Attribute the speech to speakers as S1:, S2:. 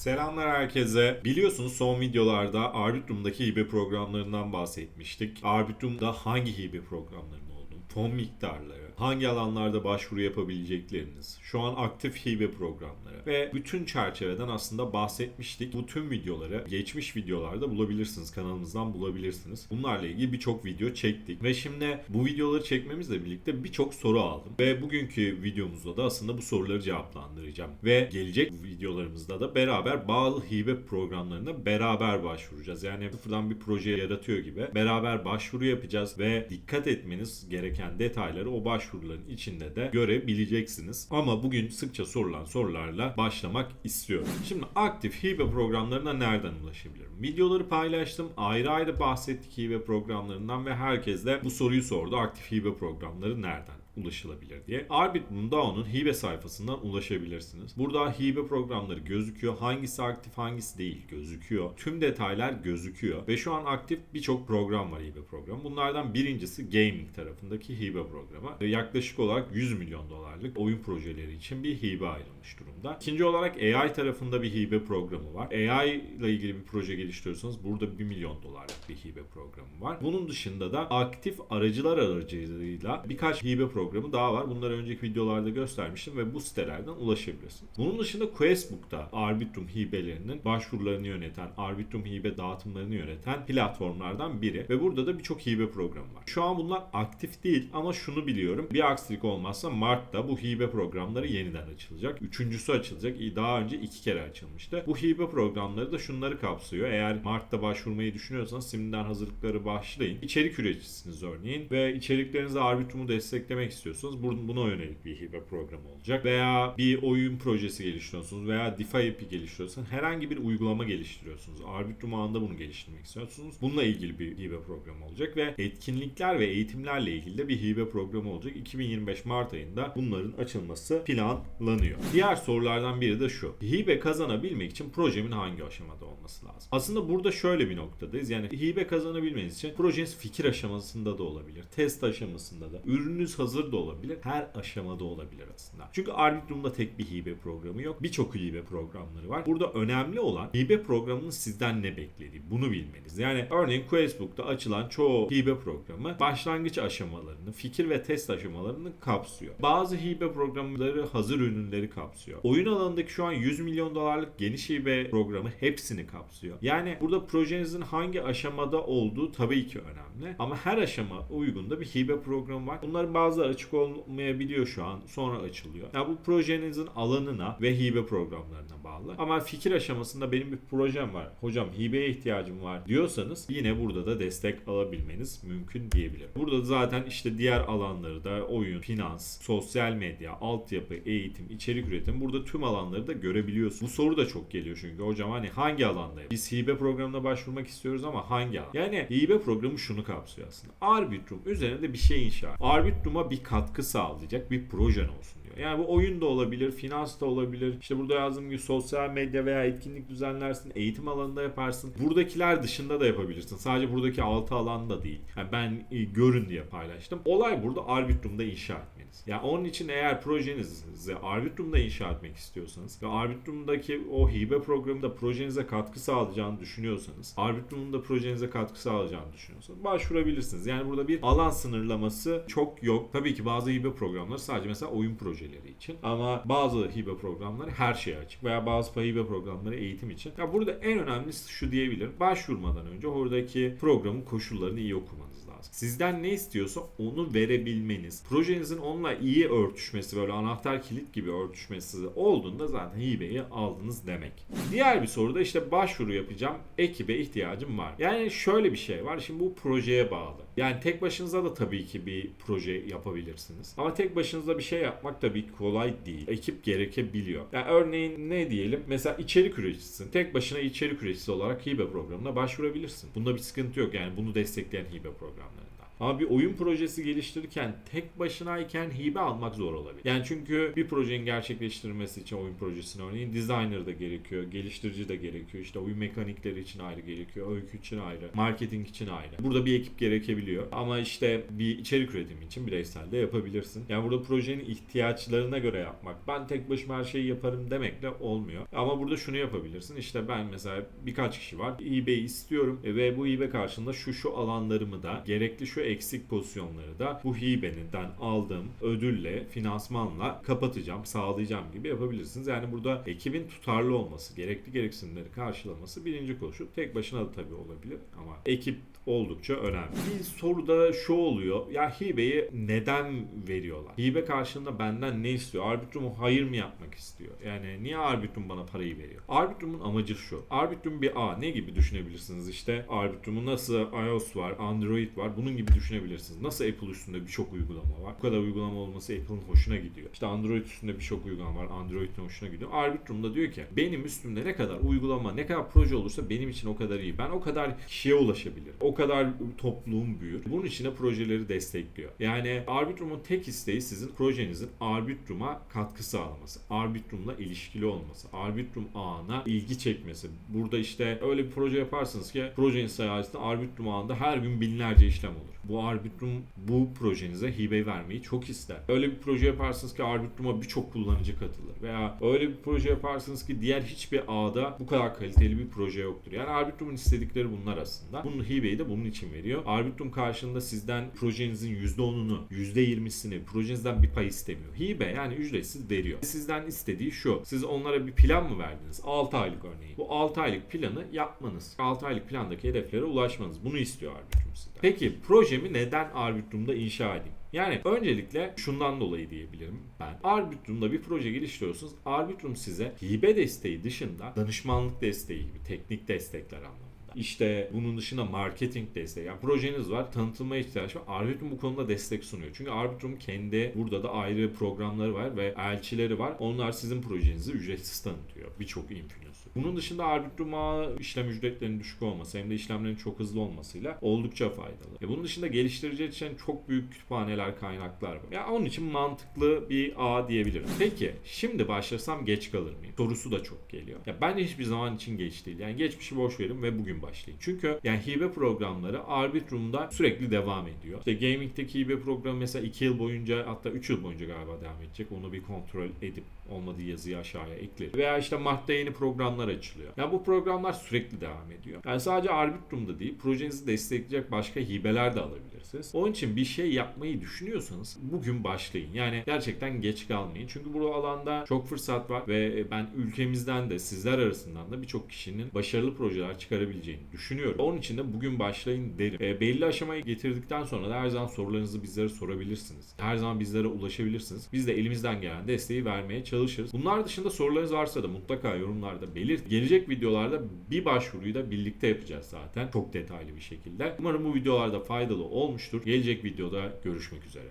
S1: Selamlar herkese. Biliyorsunuz son videolarda Arbitrum'daki hibe programlarından bahsetmiştik. Arbitrum'da hangi hibe programlarının olduğunu, fon miktarları, hangi alanlarda başvuru yapabilecekleriniz, şu an aktif hibe programları ve bütün çerçeveden aslında bahsetmiştik. Bu tüm videoları geçmiş videolarda bulabilirsiniz, kanalımızdan bulabilirsiniz. Bunlarla ilgili birçok video çektik ve şimdi bu videoları çekmemizle birlikte birçok soru aldım. Ve bugünkü videomuzda da aslında bu soruları cevaplandıracağım. Ve gelecek videolarımızda da beraber bazı hibe programlarına beraber başvuracağız. Yani sıfırdan bir proje yaratıyor gibi beraber başvuru yapacağız ve dikkat etmeniz gereken detayları o başvuruların içinde de görebileceksiniz. Ama bugün sıkça sorulan sorularla başlamak istiyorum. Şimdi aktif hibe programlarına nereden ulaşabilirim? Videoları paylaştım. Ayrı ayrı bahsettik hibe programlarından ve herkes de bu soruyu sordu. Aktif hibe programları nereden ulaşılabilir diye. Arbitrum DAO'nun hibe sayfasından ulaşabilirsiniz. Burada hibe programları gözüküyor. Hangisi aktif hangisi değil gözüküyor. Tüm detaylar gözüküyor. Ve şu an aktif birçok program var, hibe programı. Bunlardan birincisi gaming tarafındaki hibe programı. Yaklaşık olarak 100 milyon dolarlık oyun projeleri için bir hibe ayrılmış durumda. İkinci olarak AI tarafında bir hibe programı var. AI ile ilgili bir proje geliştiriyorsanız burada 1 milyon dolarlık bir hibe programı var. Bunun dışında da aktif aracılar aracılığıyla birkaç hibe programı daha var. Bunları önceki videolarda göstermiştim ve bu sitelerden ulaşabilirsiniz. Bunun dışında Questbook'ta Arbitrum hibelerinin başvurularını yöneten, Arbitrum hibe dağıtımlarını yöneten platformlardan biri ve burada da birçok hibe programı var. Şu an bunlar aktif değil ama şunu biliyorum. Bir aksilik olmazsa Mart'ta bu hibe programları yeniden açılacak. Üçüncüsü açılacak. Daha önce 2 kere açılmıştı. Bu hibe programları da şunları kapsıyor. Eğer Mart'ta başvurmayı düşünüyorsanız şimdiden hazırlıkları başlayın. İçerik üreticisiniz örneğin ve içeriklerinizde Arbitrum'u desteklemek istiyorsanız buna yönelik bir hibe programı olacak. Veya bir oyun projesi geliştiriyorsunuz veya DeFi API geliştiriyorsunuz. Herhangi bir uygulama geliştiriyorsunuz. Arbitrum ağında bunu geliştirmek istiyorsunuz. Bununla ilgili bir hibe programı olacak ve etkinlikler ve eğitimlerle ilgili de bir hibe programı olacak. 2025 Mart ayında bunların açılması planlanıyor. Diğer sorulardan biri de şu. Hibe kazanabilmek için projemin hangi aşamada olması lazım? Aslında burada şöyle bir noktadayız. Yani hibe kazanabilmeniz için projeniz fikir aşamasında da olabilir. Test aşamasında da. Ürününüz hazır da olabilir. Her aşamada olabilir aslında. Çünkü Arbitrum'da tek bir hibe programı yok. Birçok hibe programları var. Burada önemli olan hibe programının sizden ne beklediği. Bunu bilmeniz. Yani örneğin Questbook'ta açılan çoğu hibe programı başlangıç aşamalarını, fikir ve test aşamalarını kapsıyor. Bazı hibe programları hazır ürünleri kapsıyor. Oyun alanındaki şu an 100 milyon dolarlık geniş hibe programı hepsini kapsıyor. Yani burada projenizin hangi aşamada olduğu tabii ki önemli. Ama her aşama uygun da bir hibe programı var. Bunların bazıları açık olmayabiliyor şu an. Sonra açılıyor. Yani bu projenizin alanına ve hibe programlarına bağlı. Ama fikir aşamasında benim bir projem var. Hocam hibeye ihtiyacım var diyorsanız yine burada da destek alabilmeniz mümkün diyebilirim. Burada zaten işte diğer alanları da oyun, finans, sosyal medya, altyapı, eğitim, içerik üretim, burada tüm alanları da görebiliyorsunuz. Bu soru da çok geliyor çünkü hocam hani hangi alanda? Biz hibe programına başvurmak istiyoruz ama hangi alan? Yani hibe programı şunu kapsıyor aslında. Arbitrum üzerinde bir şey inşa. Arbitrum'a bir katkı sağlayacak bir projen olsun diyor. Yani bu oyun da olabilir, finans da olabilir. İşte burada yazdığım gibi sosyal medya veya etkinlik düzenlersin, eğitim alanında yaparsın. Buradakiler dışında da yapabilirsin. Sadece buradaki 6 alanda değil. Yani ben görün diye paylaştım. Olay burada Arbitrum'da inşa etmeniz. Yani onun için eğer projenizi Arbitrum'da inşa etmek istiyorsanız ve Arbitrum'daki o hibe programında projenize katkı sağlayacağını düşünüyorsanız, Arbitrum'un da projenize katkı sağlayacağını düşünüyorsanız başvurabilirsiniz. Yani burada bir alan sınırlaması çok yok. Tabii ki bazı hibe programları sadece mesela oyun projeleri için ama bazı hibe programları her şeye açık veya bazı hibe programları eğitim için. Ya burada en önemlisi şu diyebilirim. Başvurmadan önce oradaki programın koşullarını iyi okumanız lazım. Sizden ne istiyorsa onu verebilmeniz. Projenizin onunla iyi örtüşmesi, böyle anahtar kilit gibi örtüşmesi olduğunda zaten hibeyi aldınız demek. Diğer bir soru da işte başvuru yapacağım, ekibe ihtiyacım var. Yani şöyle bir şey var. Şimdi bu projeye bağlı. Yani tek başınıza da tabii ki bir proje yapabilirsiniz. Ama tek başınıza bir şey yapmak tabii ki kolay değil. Ekip gerekebiliyor. Yani örneğin ne diyelim? Mesela içerik üreticisin. Tek başına içerik üreticisi olarak hibe programına başvurabilirsin. Bunda bir sıkıntı yok. Yani bunu destekleyen hibe programlarında. Ama bir oyun projesi geliştirirken tek başınayken hibe almak zor olabilir. Yani çünkü bir projenin gerçekleştirilmesi için oyun projesine örneğin designer da gerekiyor, geliştirici de gerekiyor, işte oyun mekanikleri için ayrı gerekiyor, öykü için ayrı, marketing için ayrı. Burada bir ekip gerekebiliyor. Ama işte bir içerik üretimi için bireysel de yapabilirsin. Yani burada projenin ihtiyaçlarına göre yapmak. Ben tek başıma her şeyi yaparım demekle olmuyor. Ama burada şunu yapabilirsin. İşte ben mesela birkaç kişi var. eBay istiyorum ve bu hibe karşılığında şu alanlarımı da gerekli şu eksik pozisyonları da bu hibeden aldığım ödülle, finansmanla kapatacağım, sağlayacağım gibi yapabilirsiniz. Yani burada ekibin tutarlı olması, gerekli gereksinimleri karşılaması birinci koşul. Tek başına da tabii olabilir ama ekip oldukça önemli. Bir soru da şu oluyor. Ya hibeyi neden veriyorlar? Hibe karşılığında benden ne istiyor? Arbitrum'u hayır mı yapmak istiyor? Yani niye Arbitrum bana parayı veriyor? Arbitrum'un amacı şu. Arbitrum bir ağ. Ne gibi düşünebilirsiniz işte? Arbitrum'un nasıl iOS var, Android var. Bunun gibi düşünebilirsiniz. Nasıl Apple üstünde birçok uygulama var. Bu kadar uygulama olması Apple'ın hoşuna gidiyor. İşte Android üstünde birçok uygulama var. Android'in hoşuna gidiyor. Arbitrum da diyor ki benim üstümde ne kadar uygulama, ne kadar proje olursa benim için o kadar iyi. Ben o kadar kişiye ulaşabilirim. O kadar topluluğum büyür. Bunun için de projeleri destekliyor. Yani Arbitrum'un tek isteği sizin projenizin Arbitrum'a katkı sağlaması. Arbitrum'la ilişkili olması. Arbitrum ağına ilgi çekmesi. Burada işte öyle bir proje yaparsınız ki projenin sayesinde Arbitrum ağında her gün binlerce işlem olur. Bu Arbitrum bu projenize hibe vermeyi çok ister. Öyle bir proje yaparsınız ki Arbitrum'a birçok kullanıcı katılır. Veya öyle bir proje yaparsınız ki diğer hiçbir ağda bu kadar kaliteli bir proje yoktur. Yani Arbitrum'un istedikleri bunlar aslında. Bunun hibeyi de bunun için veriyor. Arbitrum karşılığında sizden projenizin %10'unu, %20'sini projenizden bir pay istemiyor. Hibe yani ücretsiz veriyor. Sizden istediği şu. Siz onlara bir plan mı verdiniz? 6 aylık örneğin. Bu 6 aylık planı yapmanız. 6 aylık plandaki hedeflere ulaşmanız. Bunu istiyor Arbitrum sizden. Peki projemi neden Arbitrum'da inşa edeyim? Yani öncelikle şundan dolayı diyebilirim ben. Arbitrum'da bir proje geliştiriyorsunuz. Arbitrum size hibe desteği dışında danışmanlık desteği gibi teknik destekler anlamında. İşte bunun dışında marketing desteği. Yani projeniz var, tanıtılmaya ihtiyaç var. Arbitrum bu konuda destek sunuyor. Çünkü Arbitrum kendi burada da ayrı programları var ve elçileri var. Onlar sizin projenizi ücretsiz tanıtıyor. Birçok influencer. Bunun dışında Arbitrum'a işlem ücretlerinin düşük olması hem de işlemlerin çok hızlı olmasıyla oldukça faydalı. Bunun dışında geliştiriciler için çok büyük kütüphaneler, kaynaklar var. Ya onun için mantıklı bir ağ diyebilirim. Peki şimdi başlasam geç kalır mıyım? Sorusu da çok geliyor. Ya bence hiçbir zaman için geç değil. Yani geçmişi boş verin ve bugün başlayın. Çünkü yani hibe programları Arbitrum'da sürekli devam ediyor. İşte gaming'deki hibe programı mesela 2 yıl boyunca hatta 3 yıl boyunca galiba devam edecek. Onu bir kontrol edip olmadığı yazıyı aşağıya eklerim. Veya işte Mart'ta yeni programlar açılıyor. Ya bu programlar sürekli devam ediyor. Yani sadece Arbitrum'da değil, projenizi destekleyecek başka hibeler de alabilirsiniz. Onun için bir şey yapmayı düşünüyorsanız bugün başlayın. Yani gerçekten geç kalmayın. Çünkü bu alanda çok fırsat var ve ben ülkemizden de sizler arasından da birçok kişinin başarılı projeler çıkarabileceğini düşünüyorum. Onun için de bugün başlayın derim. Belli aşamaya getirdikten sonra da her zaman sorularınızı bizlere sorabilirsiniz. Her zaman bizlere ulaşabilirsiniz. Biz de elimizden gelen desteği vermeye çalışırız. Bunlar dışında sorularınız varsa da mutlaka yorumlarda belirt. Gelecek videolarda bir başvuruyu da birlikte yapacağız zaten. Çok detaylı bir şekilde. Umarım bu videolarda faydalı olmuştur. Gelecek videoda görüşmek üzere.